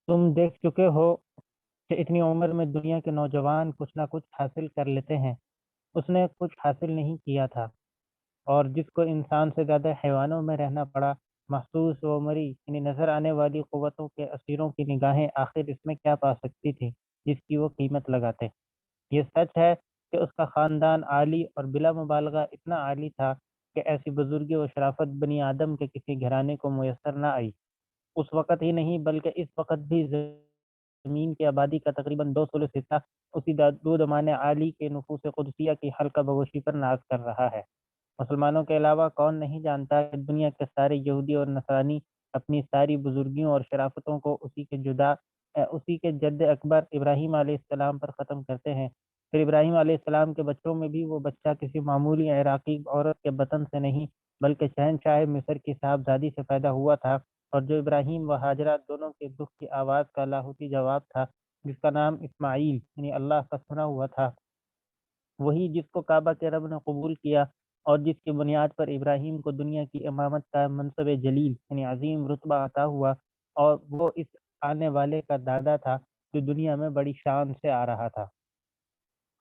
تم دیکھ چکے ہو کہ اتنی عمر میں دنیا کے نوجوان کچھ نہ کچھ حاصل کر لیتے ہیں۔ اس نے کچھ حاصل نہیں کیا تھا، اور جس کو انسان سے زیادہ حیوانوں میں رہنا پڑا، محسوس و مری یعنی نظر آنے والی قوتوں کے اسیروں کی نگاہیں آخر اس میں کیا پا سکتی تھی جس کی وہ قیمت لگاتے۔ یہ سچ ہے کہ اس کا خاندان عالی اور بلا مبالغہ اتنا عالی تھا کہ ایسی بزرگی و شرافت بنی آدم کے کسی گھرانے کو میسر نہ آئی۔ اس وقت ہی نہیں بلکہ اس وقت بھی زمین کی آبادی کا تقریباً 2 ثلث حصہ اسی دود امان عالی کے نفوس قدسیہ کی حلقہ بگوشی پر ناز کر رہا ہے۔ مسلمانوں کے علاوہ کون نہیں جانتا کہ دنیا کے سارے یہودی اور نصرانی اپنی ساری بزرگیوں اور شرافتوں کو اسی کے جد اکبر ابراہیم علیہ السلام پر ختم کرتے ہیں۔ پھر ابراہیم علیہ السلام کے بچوں میں بھی وہ بچہ کسی معمولی عراقی عورت کے بطن سے نہیں بلکہ شہنشاہ مصر کی صاحبزادی سے پیدا ہوا تھا، اور جو ابراہیم و ہاجرہ دونوں کے دکھ کی آواز کا لاہوتی جواب تھا، جس کا نام اسماعیل یعنی اللہ کا سنا ہوا تھا، وہی جس کو کعبہ کے رب نے قبول کیا، اور جس کی بنیاد پر ابراہیم کو دنیا کی امامت کا منصب جلیل یعنی عظیم رتبہ عطا ہوا، اور وہ اس آنے والے کا دادا تھا جو دنیا میں بڑی شان سے آ رہا تھا۔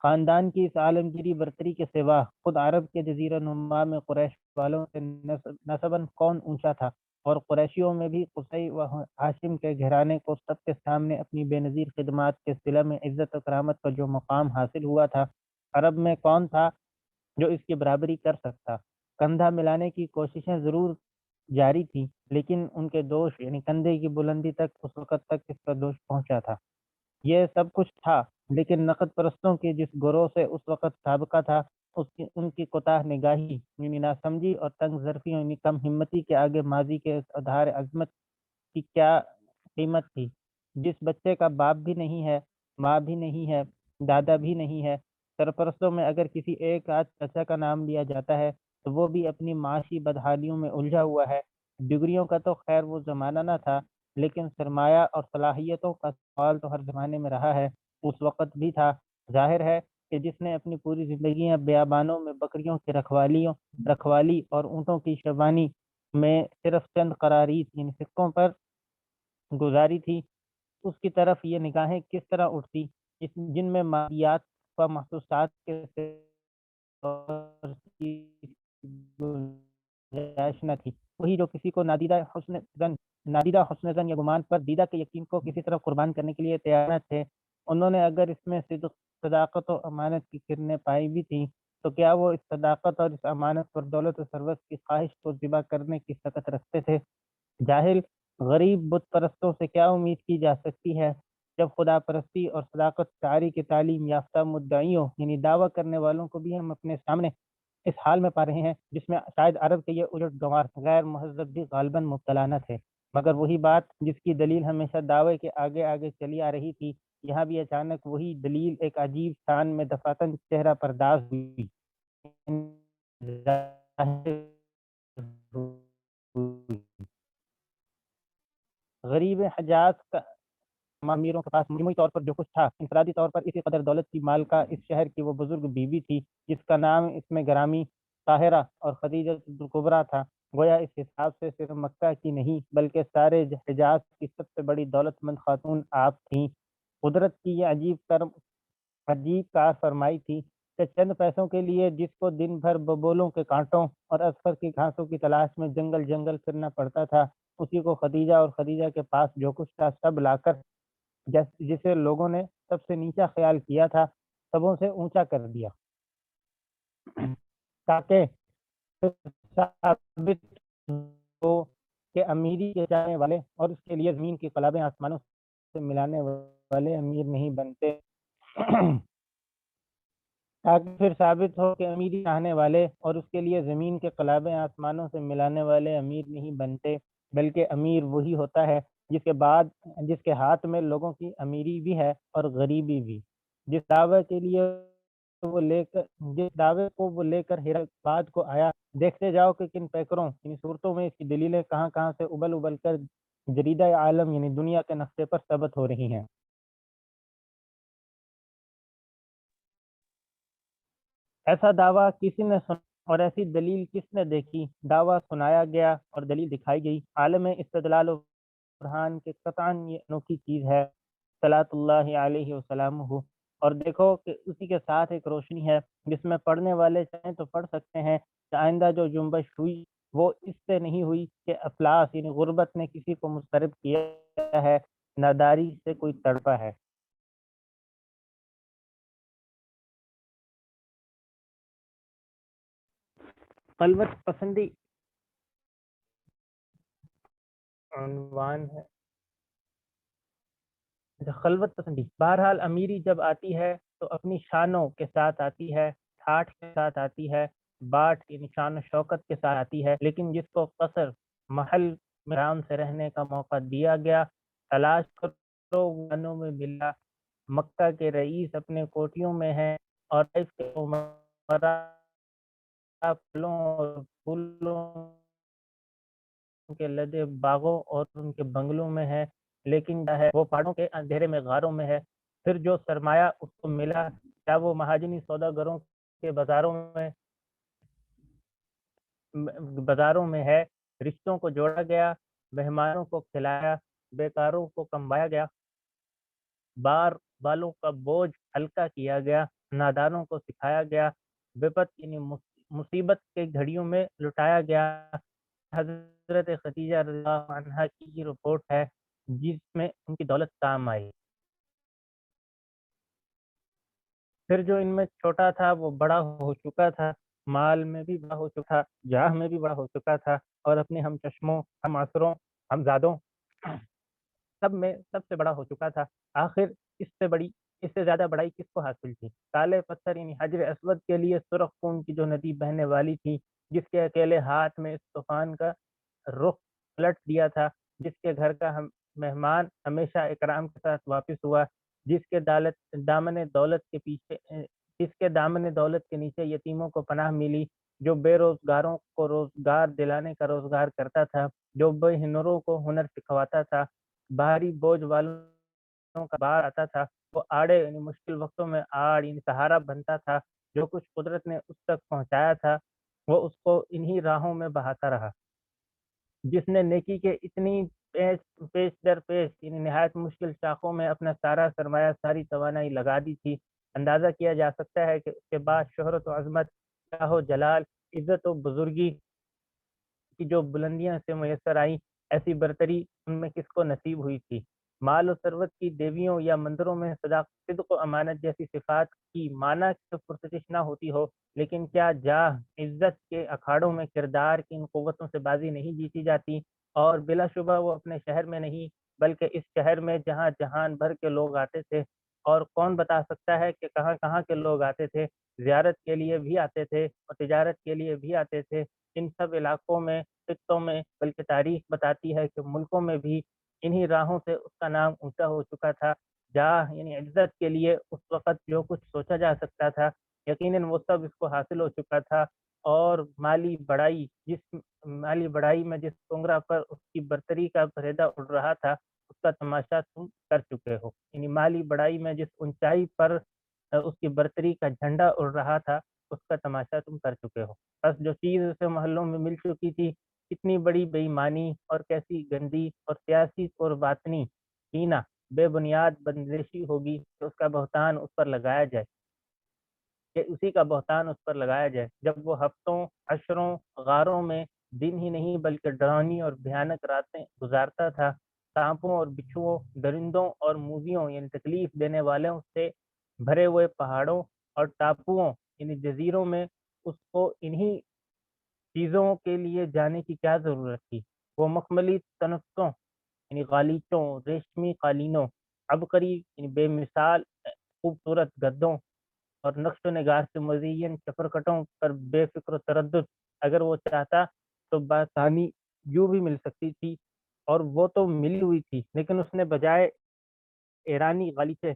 خاندان کی اس عالمگیری برتری کے سوا خود عرب کے جزیرہ نما میں قریش والوں سے نسباً کون اونچا تھا، اور قریشیوں میں بھی قصی و ہاشم کے گھرانے کو سب کے سامنے اپنی بے نظیر خدمات کے صلہ میں عزت و کرامت کا جو مقام حاصل ہوا تھا، عرب میں کون تھا جو اس کی برابری کر سکتا؟ کندھا ملانے کی کوششیں ضرور جاری تھیں، لیکن ان کے دوش یعنی کندھے کی بلندی تک اس وقت تک اس کا دوش پہنچا تھا۔ یہ سب کچھ تھا، لیکن نقد پرستوں کی جس گروہ سے اس وقت سابقہ تھا، ان کی کوتاہ نگاہی یعنی ناسمجھی اور تنگ ظرفی یعنی کم ہمتی کے آگے ماضی کے اس ادھار عظمت کی کیا قیمت تھی؟ جس بچے کا باپ بھی نہیں ہے، ماں بھی نہیں ہے، دادا بھی نہیں ہے، سرپرستوں میں اگر کسی ایک آدھ چچا کا نام لیا جاتا ہے تو وہ بھی اپنی معاشی بدحالیوں میں الجھا ہوا ہے۔ ڈگریوں کا تو خیر وہ زمانہ نہ تھا، لیکن سرمایہ اور صلاحیتوں کا سوال تو ہر زمانے میں رہا ہے، اس وقت بھی تھا۔ ظاہر ہے کہ جس نے اپنی پوری زندگیاں بیابانوں میں بکریوں کی رکھوالی اور اونٹوں کی شبانی میں صرف چند قرارید یعنی سکوں پر گزاری تھی، اس کی طرف یہ نگاہیں کس طرح اٹھتی جن میں مادیات و محسوسات کے گنجائش نہ تھی؟ وہی جو کسی کو نادیدہ حسن زن یا گمان پر دیدہ کے یقین کو کسی طرح قربان کرنے کے لیے تیار نہ تھے، انہوں نے اگر اس میں صدق، صداقت و امانت کی کرنیں پائی بھی تھیں، تو کیا وہ اس صداقت اور اس امانت پر دولت و ثروت کی خواہش کو ذبح کرنے کی سکت رکھتے تھے؟ جاہل غریب بت پرستوں سے کیا امید کی جا سکتی ہے جب خدا پرستی اور صداقت شاعری کی تعلیم یافتہ مدعیوں یعنی دعویٰ کرنے والوں کو بھی ہم اپنے سامنے اس حال میں پا رہے ہیں جس میں شاید عرب کے یہ الٹ گوار غیر مہذب بھی غالباً مبتلا نہ تھے، مگر وہی بات جس کی دلیل ہمیشہ دعوے کے آگے آگے چلی آ رہی تھی، یہاں بھی اچانک وہی دلیل ایک عجیب شان میں دفاتن چہرہ پرداز ہوئی۔ غریب حجاز کا امیروں کے پاس مجموعی طور پر جو کچھ تھا، انفرادی طور پر اسی قدر دولت کی مالکہ اس شہر کی وہ بزرگ بیوی تھی جس کا نام اس میں گرامی طاہرہ اور خدیجہ الکبریٰ تھا۔ گویا اس حساب سے صرف مکہ کی نہیں بلکہ سارے حجاز کی سب سے بڑی دولت مند خاتون آپ تھیں۔ قدرت کی یہ عجیب کار فرمائی تھی کہ چند پیسوں کے لیے جس کو دن بھر ببولوں کے کانٹوں اور اذفر کی گھاسوں کی تلاش میں جنگل جنگل پھرنا پڑتا تھا، اسی کو خدیجہ اور خدیجہ کے پاس جو کچھ تھا سب لا کر جسے لوگوں نے سب سے نیچا خیال کیا تھا، سبوں سے اونچا کر دیا، تاکہ ثابت ہو کہ امیری کے جانے والے اور اس کے لیے زمین کی قلابیں آسمانوں سے ملانے والے امیر نہیں بنتے تاکہ پھر ثابت ہو کہ امیری چاہنے والے اور اس کے لیے زمین کے قلابیں آسمانوں سے ملانے والے امیر نہیں بنتے، بلکہ امیر وہی ہوتا ہے جس کے ہاتھ میں لوگوں کی امیری بھی ہے اور غریبی بھی۔ جس دعوے کے لیے جس دعوے کو وہ لے کر ہیرالباد کو آیا، دیکھتے جاؤ کہ کن پیکروں یعنی صورتوں میں اس کی دلیلیں کہاں کہاں سے ابل ابل کر جریدہ عالم یعنی دنیا کے نقشے پر ثبت ہو رہی ہیں۔ ایسا دعویٰ کسی نے سنا اور ایسی دلیل کس نے دیکھی؟ دعویٰ سنایا گیا اور دلیل دکھائی گئی۔ عالم استدلال و برہان کہ قطعاً یہ انوکھی چیز ہے صلاۃ اللہ علیہ وسلم ہو۔ اور دیکھو کہ اسی کے ساتھ ایک روشنی ہے جس میں پڑھنے والے چاہیں تو پڑھ سکتے ہیں کہ آئندہ جو جنبش ہوئی وہ اس سے نہیں ہوئی کہ افلاس یعنی غربت نے کسی کو مضطرب کیا ہے، ناداری سے کوئی تڑپا ہے۔ خلوت پسندی عنوان ہے۔ خلوت پسندی بہرحال امیری جب آتی ہے تو اپنی شانوں کے ساتھ آتی ہے، ٹھاٹھ کے ساتھ آتی ہے، باٹ یعنی شان و شوکت کے ساتھ آتی ہے، لیکن جس کو قصر محل میں آرام سے رہنے کا موقع دیا گیا، تلاش کرو ونوں میں ملا، مکہ کے رئیس اپنے کوٹھیوں میں ہیں اور طائف کے عمرا پھلوں اور پھولوں کے لدے باغوں اور ان کے بنگلوں میں ہے، لیکن ہے وہ پہاڑوں کے اندھیرے میں غاروں میں ہے۔ پھر جو سرمایہ اس کو ملا کیا وہ مہاجنی سوداگروں کے بازاروں میں ہے، رشتوں کو جوڑا گیا، مہمانوں کو کھلایا، بیکاروں کو کموایا گیا، بار بالوں کا بوجھ ہلکا کیا گیا، نادانوں کو سکھایا گیا، وپت یعنی مصیبت کے گھڑیوں میں لٹایا گیا۔ حضرت خدیجہ رضی اللہ عنہا کی یہ رپورٹ ہے جس میں ان کی دولت کام آئی۔ پھر جو ان میں چھوٹا تھا وہ بڑا ہو چکا تھا، مال میں بھی بڑا ہو چکا تھا، جاہ میں بھی بڑا ہو چکا تھا، اور اپنے ہم چشموں، ہم عصروں، ہم زادوں سب میں سب سے بڑا ہو چکا تھا۔ آخر اس سے زیادہ بڑائی کس کو حاصل تھی؟ کالے پتھر یعنی حجر اسود کے لیے سرخ خون کی جو ندی بہنے والی تھی، جس کے اکیلے ہاتھ میں اس طوفان کا رخ پلٹ دیا تھا، جس کے گھر کا مہمان ہمیشہ اکرام کے ساتھ واپس ہوا، جس کے دامن دولت کے پیچھے جس کے دامن دولت کے نیچے یتیموں کو پناہ ملی، جو بے روزگاروں کو روزگار دلانے کا روزگار کرتا تھا، جو بے ہنروں کو ہنر سکھواتا تھا، بھاری بوجھ والوں کا بار آتا تھا، وہ آڑے یعنی مشکل وقتوں میں آڑ یعنی سہارا بنتا تھا، جو کچھ قدرت نے اس تک پہنچایا تھا وہ اس کو انہی راہوں میں بہاتا رہا، جس نے نیکی کے اتنی پیش در پیش یعنی نہایت مشکل شاخوں میں اپنا سارا سرمایہ، ساری توانائی لگا دی تھی۔ اندازہ کیا جا سکتا ہے کہ اس کے بعد شہرت و عظمت، جاہ و جلال، عزت و بزرگی کی جو بلندیاں سے میسر آئیں، ایسی برتری ان میں کس کو نصیب ہوئی تھی؟ مال و ثروت کی دیویوں یا مندروں میں صدق و امانت جیسی صفات کی مانا کی پرستش نہ ہوتی ہو، لیکن کیا جاہ عزت کے اکھاڑوں میں کردار کی ان قوتوں سے بازی نہیں جیتی جاتی؟ اور بلا شبہ وہ اپنے شہر میں نہیں بلکہ اس شہر میں جہاں جہان بھر کے لوگ آتے تھے، اور کون بتا سکتا ہے کہ کہاں کہاں کے لوگ آتے تھے، زیارت کے لیے بھی آتے تھے اور تجارت کے لیے بھی آتے تھے، ان سب علاقوں میں، خطوں میں، بلکہ تاریخ بتاتی ہے کہ ملکوں میں بھی انہی راہوں سے اس کا نام اونچا ہو چکا تھا۔ جاہ یعنی عزت کے لیے اس وقت جو کچھ سوچا جا سکتا تھا یقیناً وہ سب اس کو حاصل ہو چکا تھا، اور مالی بڑائی میں جس کنگرا پر اس کی برتری کا پریدا اڑ رہا تھا اس کا تماشا تم کر چکے ہو، یعنی مالی بڑائی میں جس اونچائی پر اس کی برتری کا جھنڈا اڑ رہا تھا اس کا تماشا تم کر چکے ہو۔ بس جو چیز اسے محلوں میں مل چکی تھی، کتنی بڑی بے ایمانی اور کیسی گندی اور سیاسی اور باطنی کینہ، بے بنیاد بندشی ہوگی کہ اس کا بہتان اس پر لگایا جائے جب وہ ہفتوں، عشروں، غاروں میں دن ہی نہیں بلکہ ڈراؤنی اور بھیانک راتیں گزارتا تھا، سانپوں اور بچھوؤں، درندوں اور موذیوں یعنی تکلیف دینے والوں سے بھرے ہوئے پہاڑوں اور ٹاپوؤں یعنی جزیروں میں اس کو انہی چیزوں کے لیے جانے کی کیا ضرورت تھی؟ وہ مخملی تنفسوں یعنی غالیچوں، ریشمی قالینوں، عبقری یعنی بے مثال خوبصورت گدوں اور نقش و نگار سے مزین چپرکٹوں پر بے فکر و تردد اگر وہ چاہتا تو بآسانی یوں بھی مل سکتی تھی، اور وہ تو ملی ہوئی تھی، لیکن اس نے بجائے ایرانی غالیچے،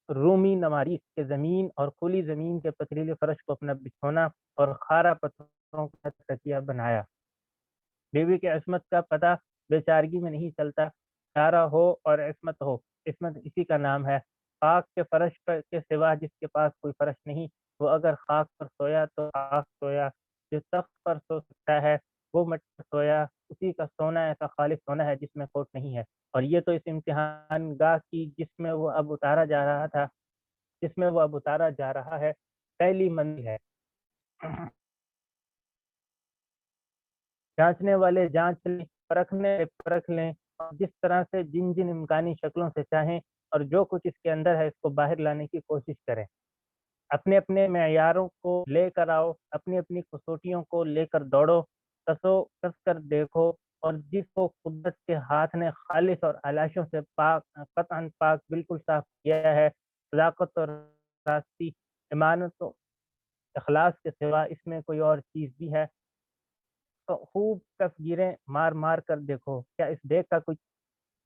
رومی نمارس کے زمین اور کھلی زمین کے پتریلے فرش کو اپنا بچھونا اور خارا پتھروں کا تکیہ بنایا۔ بیوی کی عصمت کا پتہ بیچارگی میں نہیں چلتا، چارہ ہو اور عصمت ہو، عصمت اسی کا نام ہے۔ خاک کے فرش کے سوا جس کے پاس کوئی فرش نہیں، وہ اگر خاک پر سویا تو خاک سویا، جو تخت پر سو سکتا ہے وہ مٹ پر سویا، اسی کا سونا ایسا خالص سونا ہے جس میں کھوٹ نہیں ہے۔ اور یہ تو اس امتحان گاہ کی جس میں وہ اب اتارا جا رہا ہے، پہلی منزل ہے۔ جانچنے والے جانچ لیں، پرکھنے والے پرکھ لیں، اور جس طرح سے جن جن امکانی شکلوں سے چاہیں اور جو کچھ اس کے اندر ہے اس کو باہر لانے کی کوشش کریں۔ اپنے اپنے معیاروں کو لے کر آؤ، اپنی اپنی کسوٹیوں کو لے کر دوڑو، کس کر دیکھو، اور جس کو قدرت کے ہاتھ نے خالص اور علاشوں سے پاک، قطعاً پاک، بالکل صاف کیا ہے، صداقت اور راستی، ایمانت و اخلاص کے سوا اس میں کوئی اور چیز بھی ہے تو خوب تصویریں مار مار کر دیکھو، کیا اس دیکھ کا کوئی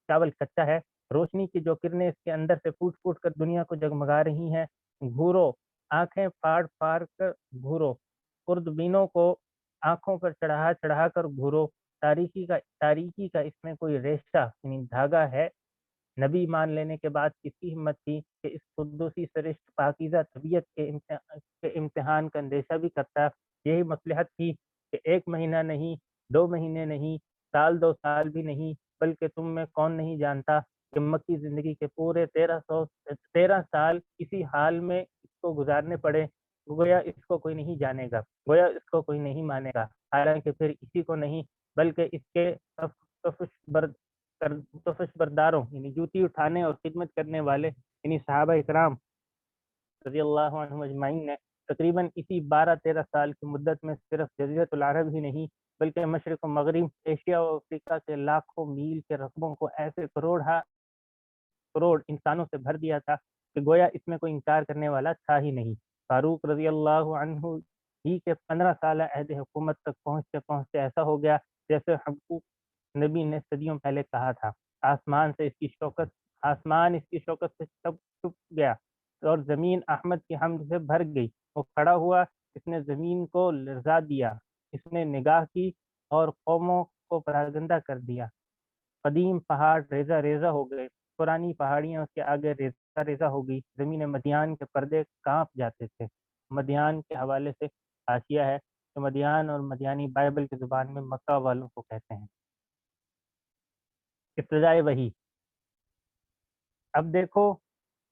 چاول کچا ہے؟ روشنی کی جو کرنیں اس کے اندر سے پھوٹ پھوٹ کر دنیا کو جگمگا رہی ہیں، گھورو، آنکھیں پھاڑ پھاڑ کر گھورو، خوردبینوں کو آنکھوں پر چڑھا چڑھا کر گھورو، تاریکی کا اس میں کوئی ریشہ یعنی دھاگا ہے؟ نبی مان لینے کے بعد کسی ہمت تھی کہ اس قدوسی سرشت پاکیزہ طبیعت کے امتحان کا اندیشہ بھی کرتا؟ یہی مصلحت تھی کہ 1 مہینہ نہیں، 2 مہینے نہیں، سال 2 سال بھی نہیں، بلکہ تم میں کون نہیں جانتا کہ مکی زندگی کے پورے 13 سال کسی حال میں اس کو گزارنے پڑے، گویا اس کو کوئی نہیں جانے گا، گویا اس کو کوئی نہیں مانے گا، حالانکہ پھر اسی کو نہیں بلکہ اس کے تفش برداروں یعنی جوتی اٹھانے اور خدمت کرنے والے یعنی صحابہ اکرام رضی اللہ عنہم اجمعین نے تقریباً اسی 12-13 سال کی مدت میں صرف جزیرۃ العرب ہی نہیں بلکہ مشرق و مغرب، ایشیا و افریقہ کے لاکھوں میل کے رقبوں کو ایسے کروڑ انسانوں سے بھر دیا تھا کہ گویا اس میں کوئی انکار کرنے والا تھا ہی نہیں۔ فاروق رضی اللہ عنہ ہی کے 15 سالہ عہد حکومت تک پہنچتے پہنچتے ایسا ہو گیا جیسے حقوق نبی نے صدیوں پہلے کہا تھا۔ آسمان اس کی شوکت سے چھپ گیا اور زمین احمد کی حمد سے بھر گئی۔ وہ کھڑا ہوا، اس نے زمین کو لرزا دیا، اس نے نگاہ کی اور قوموں کو پراگندہ کر دیا۔ قدیم پہاڑ ریزہ ریزہ ہو گئے، پرانی پہاڑیاں اس کے آگے ریزہ ریزہ ہو گئی، زمین مدیان کے پردے کانپ جاتے تھے۔ مدیان کے حوالے سے حاشیہ ہے کہ مدیان اور مدیانی بائبل کی زبان میں مکہ والوں کو کہتے ہیں۔ ابتدائے وحی، اب دیکھو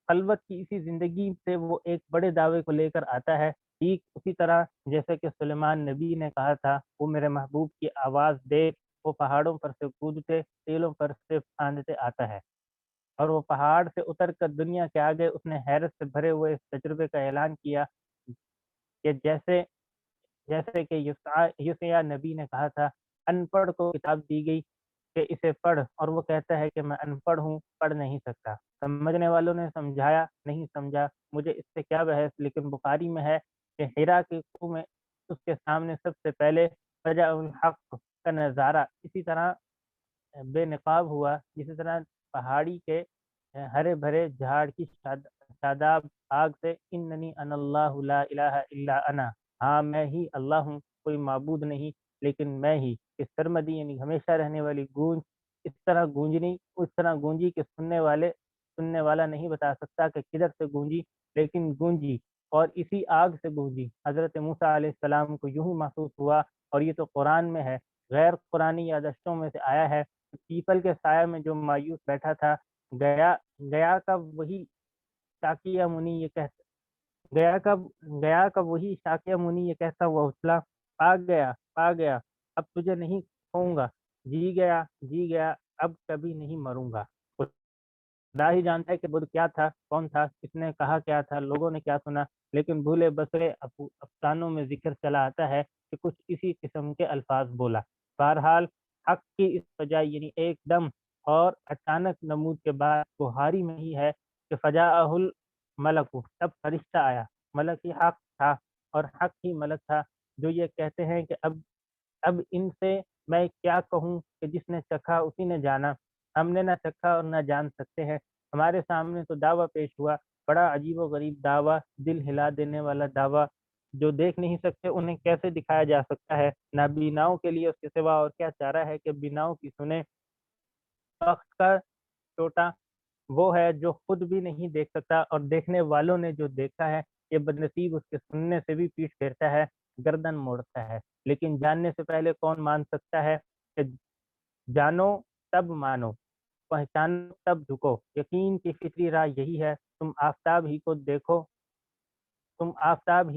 خلوت کی اسی زندگی سے وہ ایک بڑے دعوے کو لے کر آتا ہے، ٹھیک اسی طرح جیسے کہ سلیمان نبی نے کہا تھا، وہ میرے محبوب کی آواز دے وہ پہاڑوں پر سے کودتے، تیلوں پر سے پھاندتے آتا ہے، اور وہ پہاڑ سے اتر کر دنیا کے آگے اس نے حیرت سے بھرے ہوئے اس تجربے کا اعلان کیا کہ جیسے کہ یسوع نبی نے کہا تھا، ان پڑھ کو کتاب دی گئی کہ اسے پڑھ، اور وہ کہتا ہے کہ میں ان پڑھ ہوں، پڑھ نہیں سکتا۔ سمجھنے والوں نے سمجھایا، نہیں سمجھا، مجھے اس سے کیا بحث۔ لیکن بخاری میں ہے کہ حرا کے کوہ میں اس کے سامنے سب سے پہلے فجاء الحق کا نظارہ اسی طرح بے نقاب ہوا، جسی طرح پہاڑی کے ہرے بھرے جھاڑ کی شاداب آگ سے، اننی انا اللہ لا الہ الا انا، ہاں میں ہی اللہ ہوں، کوئی معبود نہیں لیکن میں ہی، اس سرمدی یعنی ہمیشہ رہنے والی گونج اس طرح گونجی کہ سننے والا نہیں بتا سکتا کہ کدھر سے گونجی، لیکن گونجی اور اسی آگ سے گونجی۔ حضرت موسیٰ علیہ السلام کو یوں ہی محسوس ہوا، اور یہ تو قرآن میں ہے، غیر قرآنی یادداشتوں میں سے آیا ہے، پیپل کے سایہ میں جو مایوس بیٹھا تھا، گیا گیا کا وہی شاکیہ منی یہ کہتا گیا کا وہی شاکیہ منی یہ کہتا ہوا اچھلا، پا گیا اب تجھے نہیں کھوؤں گا، جی گیا اب کبھی نہیں مروں گا۔ خدا ہی جانتا ہے کہ بدھ کیا تھا، کون تھا، کس نے کہا کیا تھا، لوگوں نے کیا سنا، لیکن بھولے بسرے افسانوں میں ذکر چلا آتا ہے کہ کچھ اسی قسم کے الفاظ بولا۔ بہرحال حق کی اس فجا یعنی ایک دم اور اچانک نمود کے بعد بہاری میں ہی ہے کہ فجاءہ الملک، تب فرشتہ آیا، ملک ہی حق تھا اور حق ہی ملک تھا، جو یہ کہتے ہیں کہ اب ان سے میں کیا کہوں کہ جس نے چکھا اسی نے جانا، ہم نے نہ چکھا اور نہ جان سکتے ہیں، ہمارے سامنے تو دعویٰ پیش ہوا، بڑا عجیب و غریب دعویٰ، دل ہلا دینے والا دعویٰ، جو دیکھ نہیں سکتے انہیں کیسے دکھایا جا سکتا ہے، نابیناؤں کے لیے اس کے سوا اور کیا چارہ ہے کہ بیناؤں کی سنیں۔ وقت کا چھوٹا وہ ہے جو خود بھی نہیں دیکھ سکتا، اور دیکھنے والوں نے جو دیکھا ہے یہ بدنصیب اس کے سننے سے بھی پیٹ پھیرتا ہے۔ گردن موڑتا ہے، لیکن جاننے سے پہلے کون مان سکتا ہے کہ جانو تب مانو، پہچانو تب جھکو، یقین کی فطری راہ یہی ہے، تم آفتاب ہی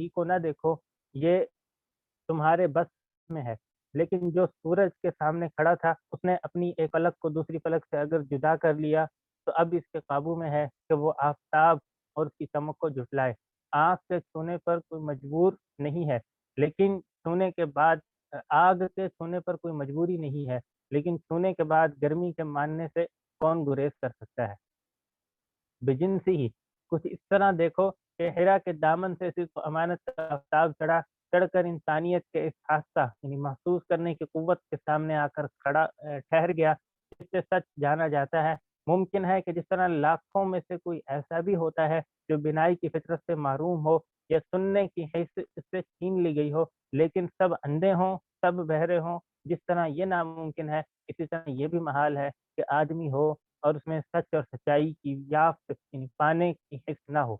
کو نہ دیکھو، یہ تمہارے بس میں ہے، لیکن جو سورج کے سامنے کھڑا تھا اس نے اپنی ایک پلک کو دوسری پلک سے اگر جدا کر لیا تو اب اس کے قابو میں ہے کہ وہ آفتاب اور اس کی چمک کو جھٹلائے۔ آگ سے چھونے پر کوئی مجبور نہیں ہے، لیکن چھونے کے بعد آگ سے چھونے پر کوئی مجبوری نہیں ہے، لیکن چھونے کے بعد گرمی کے ماننے سے کون گریز کر سکتا ہے؟ بجنسی ہی کچھ اس طرح دیکھو کہ حرا کے دامن سے صرف امانت کا آفتاب چڑھ کر انسانیت کے اس حادثہ یعنی محسوس کرنے کی قوت کے سامنے آ کر ٹھہر گیا، جس سے سچ جانا جاتا ہے۔ ممکن ہے کہ جس طرح لاکھوں میں سے کوئی ایسا بھی ہوتا ہے جو بینائی کی فطرت سے محروم ہو یا سننے کی حیثیت اس سے چھین لی گئی ہو، لیکن سب اندھے ہوں، سب بہرے ہوں۔ جس طرح یہ ناممکن ہے، اسی طرح یہ بھی محال ہے کہ آدمی ہو اور اس میں سچ اور سچائی کی یافت پانے کی حس نہ ہو۔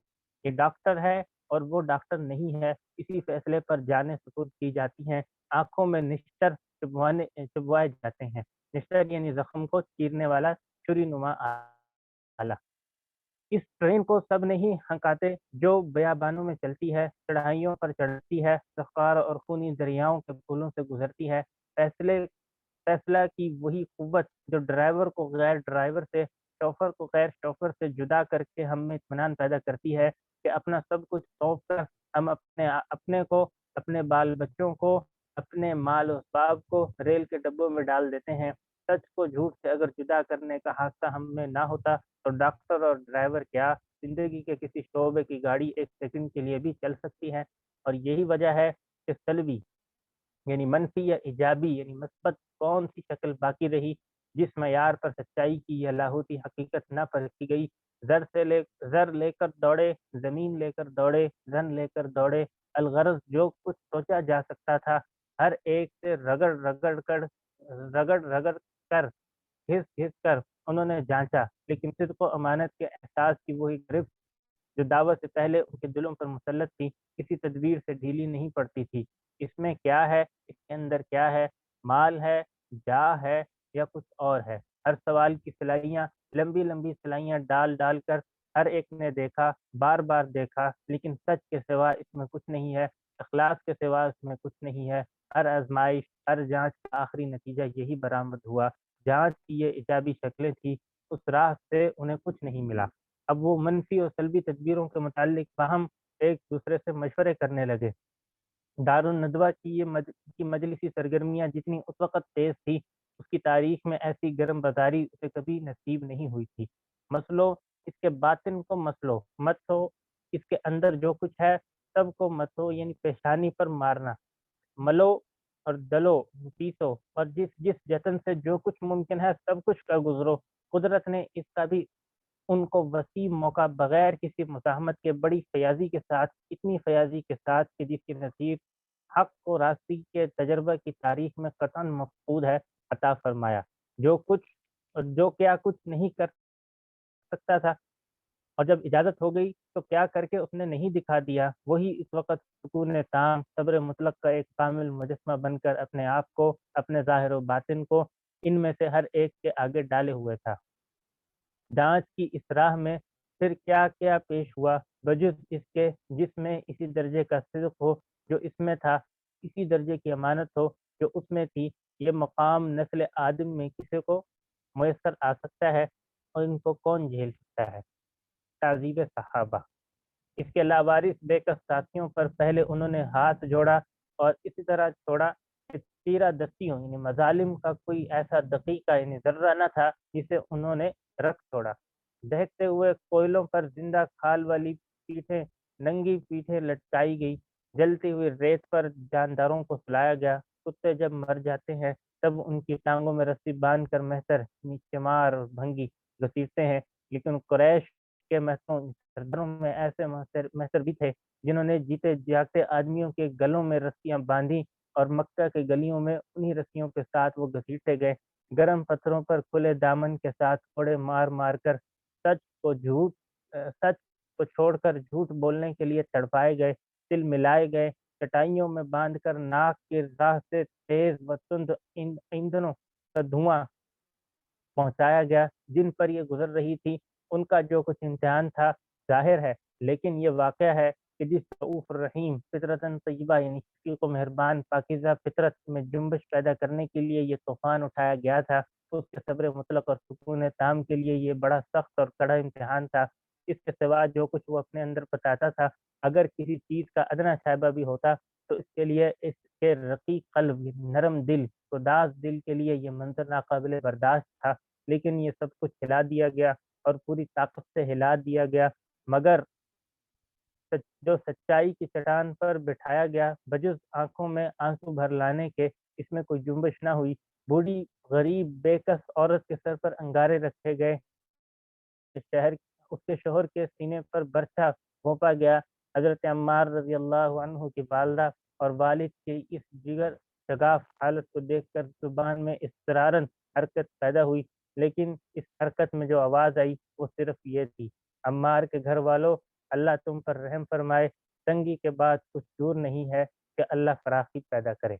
یہ ڈاکٹر ہے اور وہ ڈاکٹر نہیں ہے، اسی فیصلے پر جانیں سپرد کی جاتی ہیں، آنکھوں میں نشتر چبوائے جاتے ہیں۔ نشتر یعنی زخم کو چیرنے والا چھری نما آلہ۔ اس ٹرین کو سب نہیں ہنکاتے جو بیابانوں میں چلتی ہے، چڑھائیوں پر چڑھتی ہے، رفتار اور خونی دریاؤں کے پھولوں سے گزرتی ہے۔ فیصلہ کی وہی قوت جو ڈرائیور کو غیر ڈرائیور سے، شوفر کو غیر شوفر سے جدا کر کے ہم میں اطمینان پیدا کرتی ہے کہ اپنا سب کچھ سونپ کر ہم اپنے کو، اپنے بال بچوں کو، اپنے مال و اسباب کو ریل کے ڈبوں میں ڈال دیتے ہیں۔ سچ کو جھوٹ سے اگر جدا کرنے کا حادثہ ہم میں نہ ہوتا تو ڈاکٹر اور ڈرائیور کیا، زندگی کے کسی شعبے کی گاڑی ایک سیکنڈ کے لیے بھی چل سکتی ہے۔ اور یہی وجہ ہے کہ سلبی یعنی منفی یا ایجابی یعنی مثبت کون سی شکل باقی رہی جس معیار پر سچائی کی یا لاہوتی حقیقت نہ پرکھی گئی۔ زر لے کر دوڑے، زمین لے کر دوڑے، زن لے کر دوڑے، الغرض جو کچھ سوچا جا سکتا تھا ہر ایک سے رگڑ کر گھس گھس کر انہوں نے جانچا، لیکن صدق و امانت کے احساس کی وہی گرفت جو دعوت سے پہلے ان کے دلوں پر مسلط تھی کسی تدبیر سے ڈھیلی نہیں پڑتی تھی۔ اس میں کیا ہے، اس کے اندر کیا ہے، مال ہے، جا ہے یا کچھ اور ہے؟ ہر سوال کی سلائیاں، لمبی لمبی سلائیاں ڈال ڈال کر ہر ایک نے دیکھا، بار بار دیکھا، لیکن سچ کے سوا اس میں کچھ نہیں ہے، اخلاص کے سوا اس میں کچھ نہیں ہے۔ ہر آزمائش، ہر جانچ کا آخری نتیجہ یہی برآمد ہوا۔ جانچ کی یہ ایجابی شکلیں تھی، اس راہ سے انہیں کچھ نہیں ملا۔ اب وہ منفی اور سلبی تدبیروں کے متعلق باہم ایک دوسرے سے مشورے کرنے لگے۔ دارالندوہ کی کی مجلسی سرگرمیاں جتنی اس وقت تیز تھی، اس کی تاریخ میں ایسی گرم بازاری اسے کبھی نصیب نہیں ہوئی تھی۔ مسلو اس کے باطن کو، مسلو مت ہو اس کے اندر جو کچھ ہے سب کو، مت ہو یعنی پیشانی پر مارنا، ملو اور دلو پیسو، اور جس جس جتن سے جو کچھ ممکن ہے سب کچھ کا گزرو۔ قدرت نے اس کا بھی ان کو وسیع موقع بغیر کسی مزاحمت کے بڑی فیاضی کے ساتھ، اتنی فیاضی کے ساتھ کہ جس کی نظیر حق و راستی کے تجربہ کی تاریخ میں قطعاً مفقود ہے، عطا فرمایا۔ جو کیا کچھ نہیں کر سکتا تھا، اور جب اجازت ہو گئی تو کیا کر کے اس نے نہیں دکھا دیا، وہی اس وقت سکون تام، صبر مطلق کا ایک کامل مجسمہ بن کر اپنے آپ کو، اپنے ظاہر و باطن کو ان میں سے ہر ایک کے آگے ڈالے ہوئے تھا۔ جانچ کی اس راہ میں پھر کیا کیا پیش ہوا بجز اس کے جس میں اسی درجے کا صدق ہو جو اس میں تھا، اسی درجے کی امانت ہو جو اس میں تھی؟ یہ مقام نسل آدم میں کسی کو میسر آ سکتا ہے اور ان کو کون جھیل سکتا ہے؟ تعذیب صحابہ۔ اس کے لاوارث بے کس ساتھیوں پر پہلے انہوں نے ہاتھ جوڑا اور اسی طرح چھوڑا کہ تیرہ دستیوں یعنی مظالم کا کوئی ایسا دقیقہ یعنی ذرہ نہ تھا جسے انہوں نے رکھ چھوڑا۔ دہتے ہوئے کوئلوں پر زندہ کھال والی پیٹھیں، ننگی پیٹھیں لٹکائی گئی، جلتی ہوئی ریت پر جانداروں کو سلایا گیا۔ کتے جب مر جاتے ہیں تب ان کی ٹانگوں میں رسی باندھ کر مہتر یعنی چمار اور بھنگی گھسیٹتے ہیں، لیکن قریش کے سرداروں میں ایسے مہتر بھی تھے جنہوں نے جیتے جاگتے آدمیوں کے گلوں میں رسیاں باندھی اور مکہ کے گلیوں میں انہی رسیوں کے ساتھ وہ گھسیٹے گئے، گرم پتھروں پر کھلے دامن کے ساتھ کوڑے مار مار کر سچ کو چھوڑ کر جھوٹ بولنے کے لیے تڑپائے گئے، دل ملائے گئے، چٹائیوں میں باندھ کر ناک کی راہ سے تیز و تند ایندھنوں کا دھواں پہنچایا گیا جن پر یہ گزر رہی تھی۔ ان کا جو کچھ امتحان تھا ظاہر ہے، لیکن یہ واقعہ ہے کہ جس رؤوف الرحیم فطرتاً طیبہ یعنی شفیق و مہربان پاکیزہ فطرت میں جنبش پیدا کرنے کے لیے یہ طوفان اٹھایا گیا تھا، اس کے صبر مطلق اور سکون تام کے لیے یہ بڑا سخت اور کڑا امتحان تھا۔ اس کے سوا جو کچھ وہ اپنے اندر بتاتا تھا، اگر کسی چیز کا ادنا شائبہ بھی ہوتا تو اس کے لیے اس کے رقیق قلب، نرم دل، اداس دل کے لیے یہ منظر ناقابل برداشت تھا، لیکن یہ سب کچھ ہلا دیا گیا اور پوری طاقت سے ہلا دیا گیا، مگر جو سچائی کی چٹان پر بٹھایا گیا بجز آنکھوں میں آنسو بھر لانے کے، اس میں کوئی جنبش نہ ہوئی۔ بوڑھی غریب بے کس عورت کے سر پر انگارے رکھے گئے، شہر اس کے شوہر کے سینے پر برچھا گھونپا گیا۔ حضرت عمار رضی اللہ عنہ کی والدہ اور والد کی اس جگر شگاف حالت کو دیکھ کر زبان میں اضطرارً حرکت پیدا ہوئی، لیکن اس حرکت میں جو آواز آئی وہ صرف یہ تھی: عمار کے گھر والوں، اللہ تم پر رحم فرمائے، تنگی کے بعد کچھ دور نہیں ہے کہ اللہ فراخی پیدا کرے۔